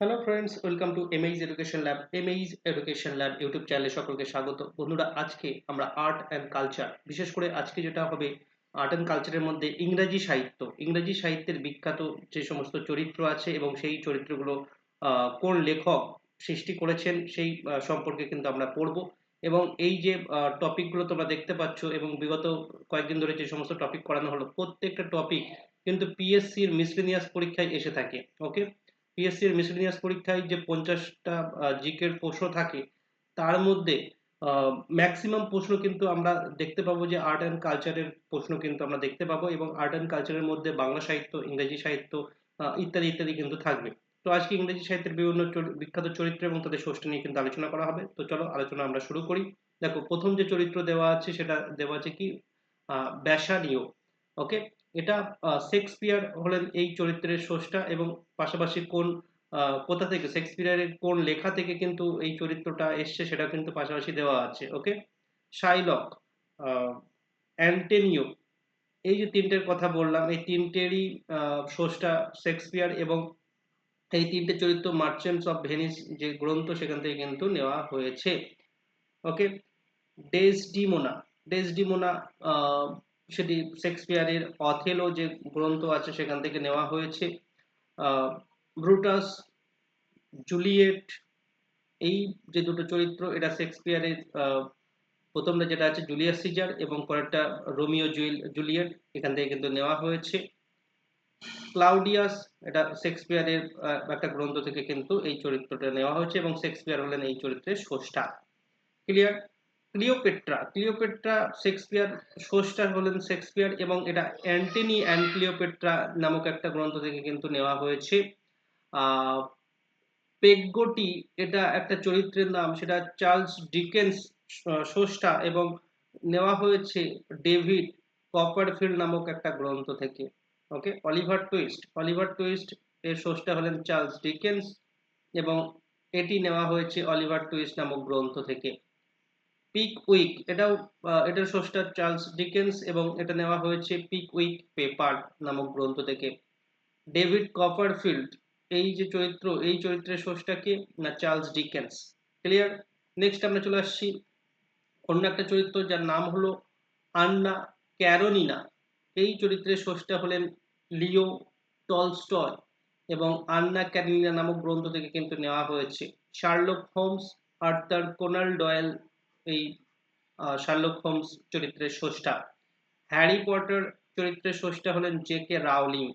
Hello friends, welcome to MH education lab. MH education lab YouTube চ্যানেলে সকলকে স্বাগত। বন্ধুরা, আজকে আমরা আর্ট অ্যান্ড কালচার, বিশেষ করে আজকে যেটা হবে আর্ট অ্যান্ড কালচারের মধ্যে ইংরাজি সাহিত্যের বিখ্যাত যে সমস্ত চরিত্র আছে এবং সেই চরিত্রগুলো কোন লেখক সৃষ্টি করেছেন সেই সম্পর্কে কিন্তু আমরা পড়ব। এবং এই যে টপিকগুলো তোমরা দেখতে পাচ্ছ এবং বিগত কয়েকদিন ধরে যে সমস্ত টপিক করানো হলো, প্রত্যেকটা টপিক কিন্তু পিএসসির মিসলেনিয়াস পরীক্ষায় এসে থাকে। ওকে, পিএসসির মিসেলেনিয়াস পরীক্ষায় যে 50টা জিকের প্রশ্ন থাকে, তার মধ্যে ম্যাক্সিমাম প্রশ্ন কিন্তু আমরা দেখতে পাবো যে আর্ট অ্যান্ড কালচারের প্রশ্ন কিন্তু আমরা দেখতে পাবো, এবং আর্ট অ্যান্ড কালচারের মধ্যে বাংলা সাহিত্য, ইংরেজি সাহিত্য ইত্যাদি ইত্যাদি কিন্তু থাকবে। তো আজকে ইংরেজি সাহিত্যের বিভিন্ন বিখ্যাত চরিত্র এবং তাদের ষষ্ঠী নিয়ে কিন্তু আলোচনা করা হবে। তো চলো আলোচনা আমরা শুরু করি। দেখো, প্রথম যে চরিত্র দেওয়া আছে সেটা দেওয়া আছে কি, ব্যাসানিও। ওকে, এটা শেক্সপিয়ার হলেন এই চরিত্রের স্রষ্টা, এবং পাশাপাশি কোথা থেকে, শেক্সপিয়ারের কোন লেখা থেকে কিন্তু এই চরিত্রটা এসছে সেটা কিন্তু পাশাপাশি দেওয়া আছে। ওকে, শাইলক, আহ, অ্যান্টেনিও, এই যে তিনটের কথা বললাম, এই তিনটেরই স্রষ্টা শেক্সপিয়ার, এবং এই তিনটে চরিত্র মার্চেন্টস অফ ভেনিস যে গ্রন্থ সেখান থেকে কিন্তু নেওয়া হয়েছে। ওকে, ডেসডিমোনা, ডেসডিমোনা আহ, সেটি শেক্সপিয়ারের অথেলো যে গ্রন্থ আছে সেখান থেকে নেওয়া হয়েছে। ব্রুটাস, জুলিয়েট, এই যে দুটো চরিত্র, এটা শেক্সপিয়ারের প্রথমটা যেটা আছে জুলিয়াস সিজার, এবং পরেরটা রোমিও জুলিয়েট, এখান থেকে কিন্তু নেওয়া হয়েছে। ক্লাউডিয়াস, এটা শেক্সপিয়ারের একটা গ্রন্থ থেকে কিন্তু এই চরিত্রটা নেওয়া হয়েছে, এবং শেক্সপিয়ার হলেন এই চরিত্রের স্রষ্টা। ক্লিয়ার? ক্লিওপেট্রা শেক্সপিয়ার, স্রষ্টা হলেন শেক্সপিয়ার, এবং এটা অ্যান্টনি অ্যান্ড ক্লিওপেট্রা নামক একটা গ্রন্থ থেকে কিন্তু নেওয়া হয়েছে। আহ পেগগটি, এটা একটা চরিত্রের নাম, সেটা চার্লস ডিকেন্স স্রষ্টা, এবং নেওয়া হয়েছে ডেভিড কপারফিল্ড নামক একটা গ্রন্থ থেকে। ওকে, অলিভার টুইস্ট এর স্রষ্টা হলেন চার্লস ডিকেন্স, এবং এটি নেওয়া হয়েছে অলিভার টুইস্ট নামক গ্রন্থ থেকে। পিকউইক, এটার স্রষ্টা চার্লস ডিকেন্স, এবং এটা নেওয়া হয়েছে পিকউইক পেপার নামক গ্রন্থ থেকে। ডেভিড কপারফিল্ড, এই চরিত্রের স্রষ্টা কে না, চার্লস ডিকেন্স। ক্লিয়ার? নেক্সট আমরা চলে আসছি অন্য একটা চরিত্র যার নাম হলো আন্না ক্যারোনিনা। এই চরিত্রের স্রষ্টা হলেন লিও টলস্টয়, এবং আন্না ক্যারোনিনা নামক গ্রন্থ থেকে কিন্তু নেওয়া হয়েছে। Sherlock Holmes, Arthur Conan Doyle, এই শার্লক হোমস চরিত্রের স্রষ্টা। হ্যারি পটার চরিত্রের স্রষ্টা হলেন জে কে রাউলিং।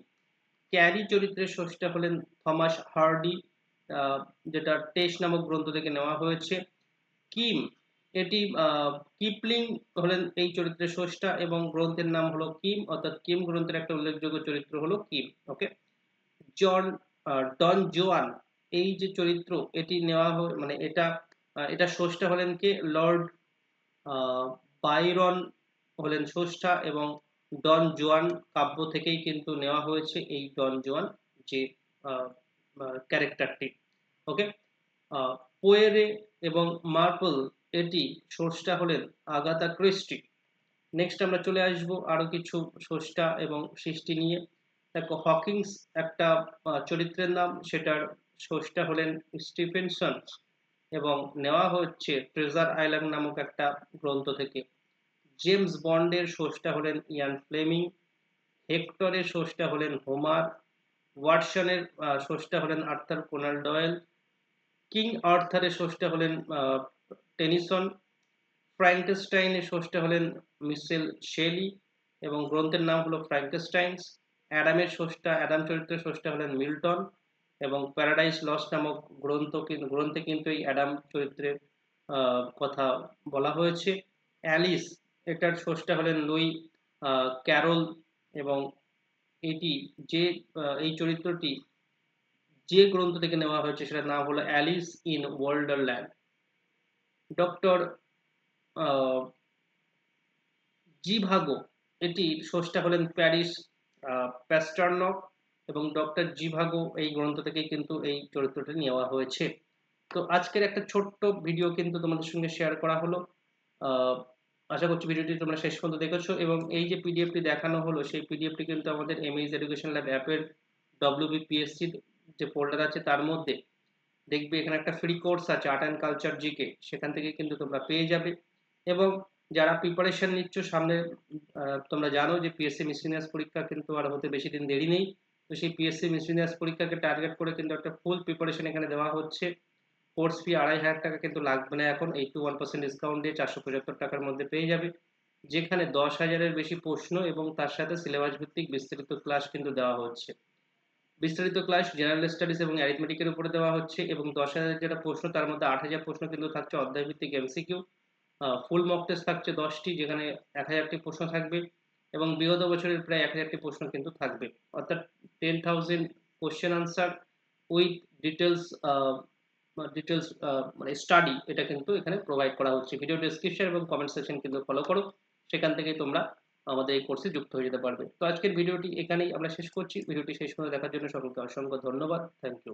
ক্যারি চরিত্রের স্রষ্টা হলেন থমাস হার্ডি, আহ, যেটা টেস্ট নামক গ্রন্থ থেকে নেওয়া হয়েছে। কিম, এটি কিপলিং হলেন এই চরিত্রের স্রষ্টা, এবং গ্রন্থের নাম হলো কিম, অর্থাৎ কিম গ্রন্থের একটা উল্লেখযোগ্য চরিত্র হলো কিম। ওকে, জন ডন জোয়ান, এই যে চরিত্র, এটি নেওয়া মানে এটা স্রষ্টা হলেন কে, লর্ড বাইরন হলেন স্রষ্টা, এবং ডন জুয়ান কাব্য থেকেই কিন্তু নেওয়া হয়েছে এই ডন জুয়ান যে ক্যারেক্টারটি। ওকে, পোয়েরে এবং মার্পল, এটি স্রষ্টা হলেন আগাথা ক্রিস্টি। নেক্সট আমরা চলে আসব আরো কিছু স্রষ্টা এবং সৃষ্টি নিয়ে। দেখো, হকিংস একটা চরিত্রের নাম, সেটার স্রষ্টা হলেন স্টিফেনসন, এবং নেওয়া হচ্ছে ট্রেজার আইল্যান্ড নামক একটা গ্রন্থ থেকে। জেমস বন্ডের স্রষ্টা হলেন ইয়ান ফ্লেমিং। হেক্টরের স্রষ্টা হলেন হোমার। ওয়াটসনের স্রষ্টা হলেন আর্থার কোনান ডয়েল। কিং আর্থারের স্রষ্টা হলেন টেনিসন। ফ্র্যাঙ্কেনস্টাইনের স্রষ্টা হলেন মিশেল শেলি, এবং গ্রন্থের নাম হলো ফ্র্যাঙ্কেনস্টাইনস। অ্যাডাম চরিত্রের স্রষ্টা হলেন মিল্টন, এবং প্যারাডাইস লস্ট নামক গ্রন্থে কিন্তু এই অ্যাডাম চরিত্রের কথা বলা হয়েছে। অ্যালিস, এটার স্রষ্টা হলেন লুই ক্যারল, এবং এটি যে এই চরিত্রটি যে গ্রন্থ থেকে নেওয়া হয়েছে সেটার নাম হলো অ্যালিস ইন ওয়ান্ডারল্যান্ড। ডক্টর জিভাগো, এটির স্রষ্টা হলেন প্যারিস প্যাস্টারনক, এবং ডক্টর জিভাগো এই গ্রন্থ থেকে কিন্তু এই চরিত্রটি নেওয়া হয়েছে। তো আজকের একটা ছোট্ট ভিডিও কিন্তু তোমাদের সঙ্গে শেয়ার করা হলো। আহ, আশা করছি ভিডিওটি তোমরা শেষ পর্যন্ত দেখেছো, এবং এই যে পিডিএফটি দেখানো হলো সেই পিডিএফটি কিন্তু আমাদের এমএইজ এডুকেশন ল্যাব অ্যাপের ডব্লিউবিপিএসসি যে ফোল্ডার আছে তার মধ্যে দেখবে এখানে একটা ফ্রি কোর্স আছে আর্ট অ্যান্ড কালচার জিকে, সেখান থেকে কিন্তু তোমরা পেয়ে যাবে। এবং যারা প্রিপারেশন নিচ্ছ সামনে, তোমরা জানো যে পিএসসি মিসলিনিয়াস পরীক্ষা কিন্তু আর হতে বেশি দিন দেরি নেই। তো সেই পিএসসি মিসলিনিয়াস পরীক্ষাকে টার্গেট করে কিন্তু একটা ফুল প্রিপারেশন এখানে দেওয়া হচ্ছে। কোর্স ফি 2,500 টাকা কিন্তু লাগবে না, এখন 81% ডিসকাউন্ট দিয়ে 475 টাকার মধ্যে পেয়ে যাবে, যেখানে 10,000-এর বেশি প্রশ্ন এবং তার সাথে সিলেবাস ভিত্তিক বিস্তারিত ক্লাস কিন্তু দেওয়া হচ্ছে। বিস্তারিত ক্লাস জেনারেল স্টাডিজ এবং অ্যারিথমেটিকের উপরে দেওয়া হচ্ছে, এবং 10,000 যেটা প্রশ্ন তার মধ্যে 8,000 প্রশ্ন কিন্তু থাকছে অধ্যায় ভিত্তিক এমসিকিউ। ফুল মক টেস্ট থাকছে 10টি, যেখানে 1,000টি প্রশ্ন থাকবে, এবং বিগত বছরের প্রায় 1,000টি প্রশ্ন কিন্তু থাকবে, অর্থাৎ 10,000 question answer with details details মানে স্টাডি, এটা কিন্তু এখানে প্রোভাইড করা হচ্ছে। ভিডিও ডেসক্রিপশন এবং কমেন্ট সেকশন কিন্তু ফলো করো, সেখান থেকে তোমরা আমাদের এই কোর্সে যুক্ত হয়ে যেতে পারবে। তো আজকের ভিডিওটি এখানেই আমরা শেষ করছি। ভিডিওটি শেষ করে দেখার জন্য সকলকে অসংখ্য ধন্যবাদ। Thank you.